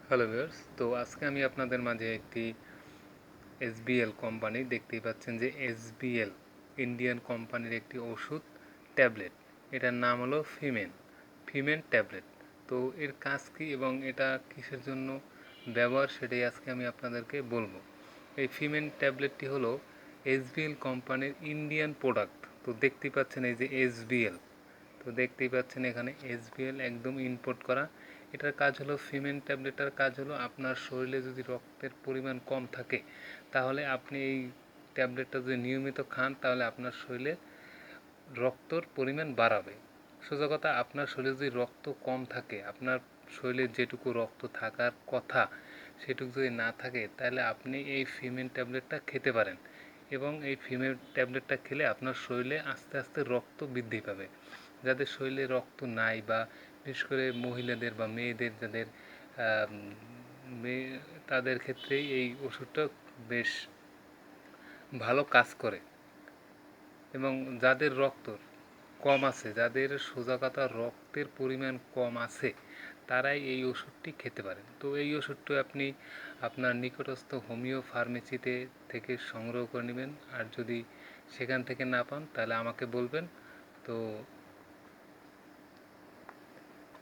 Hello viewers, তো আজকে আমি আপনাদের মাঝে একটি এসবিএল কোম্পানি, দেখতেই পাচ্ছেন যে এসবিএল ইন্ডিয়ান কোম্পানির একটি ওষুধ ট্যাবলেট। এটার নাম হলো ফিমেন ট্যাবলেট। তো এর কাজ কী এবং এটা কিসের জন্য ব্যবহার সেটাই আজকে আমি আপনাদেরকে বলবো। এই ফিমেন ট্যাবলেটটি হলো এসবিএল কোম্পানির ইন্ডিয়ান প্রোডাক্ট। তো দেখতেই পাচ্ছেন এই যে এসবিএল, তো দেখতেই পাচ্ছেন এখানে এসবিএল একদম ইম্পোর্ট করা। এটার কাজ হলো, ফিমেন ট্যাবলেটের কাজ হলো, আপনার শরীরে যদি রক্তের পরিমাণ কম থাকে তাহলে আপনি এই ট্যাবলেটটা যদি নিয়মিত খান তাহলে আপনার শরীরে রক্তর পরিমাণ বাড়াবে। সোজা কথা, আপনার শরীরে যদি রক্ত কম থাকে, আপনার শরীরে যেটুকু রক্ত থাকার কথা সেটুকু যদি না থাকে তাহলে আপনি এই ফিমেন ট্যাবলেটটা খেতে পারেন এবং এই ফিমেন ট্যাবলেটটা খেলে আপনার শরীরে আস্তে আস্তে রক্ত বৃদ্ধি পাবে। যাদের শরীরে রক্ত নাই, বা বিশেষ করে মহিলাদের বা মেয়েদের যাদের মেয়ে, তাদের ক্ষেত্রেই এই ওষুধটা বেশ ভালো কাজ করে। এবং যাদের রক্ত কম আছে, যাদের সোজা কথা রক্তের পরিমাণ কম আছে, তারাই এই ওষুধটি খেতে পারেন। তো এই ওষুধটি আপনি আপনার নিকটস্থ হোমিও ফার্মেসিতে থেকে সংগ্রহ করে নেবেন, আর যদি সেখান থেকে না পান তাহলে আমাকে বলবেন। তো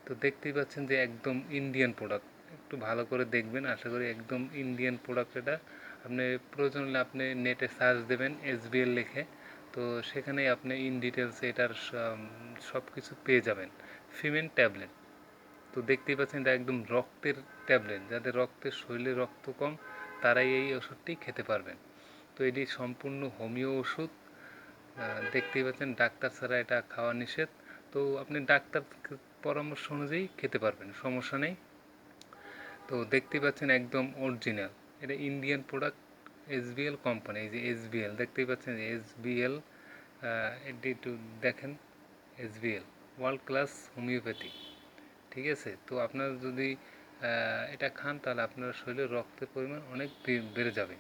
তো দেখতেই পাচ্ছেন যে একদম ইন্ডিয়ান প্রোডাক্ট। একটু ভালো করে দেখবেন, আশা করি একদম ইন্ডিয়ান প্রোডাক্ট এটা। আপনি প্রয়োজন হলে আপনি নেটে সার্চ দেবেন এসবিএল লিখে, তো সেখানেই আপনি ইন ডিটেলস এটার সব কিছু পেয়ে যাবেন। ফিমেন ট্যাবলেট, তো দেখতেই পাচ্ছেন এটা একদম রক্তের ট্যাবলেট। যাদের রক্তের শরীরে রক্ত কম তারাই এই ওষুধটি খেতে পারবেন। তো এটি সম্পূর্ণ হোমিও ওষুধ। দেখতেই পাচ্ছেন ডাক্তার ছাড়া এটা খাওয়া নিষেধ। তো আপনি ডাক্তার পরামর্শ অনুযায়ী খেতে পারবেন, সমস্যা নেই। তো দেখতেই পাচ্ছেন একদম অরিজিনাল, এটা ইন্ডিয়ান প্রোডাক্ট, এসবিএল কোম্পানি। এই যে এসবিএল দেখতেই পাচ্ছেন যে এসবিএল, এটি একটু দেখেন, এসবিএল ওয়ার্ল্ড ক্লাস হোমিওপ্যাথি। ঠিক আছে, তো আপনার যদি এটা খান তাহলে আপনার শরীরে রক্তের পরিমাণ অনেক বেড়ে যাবে।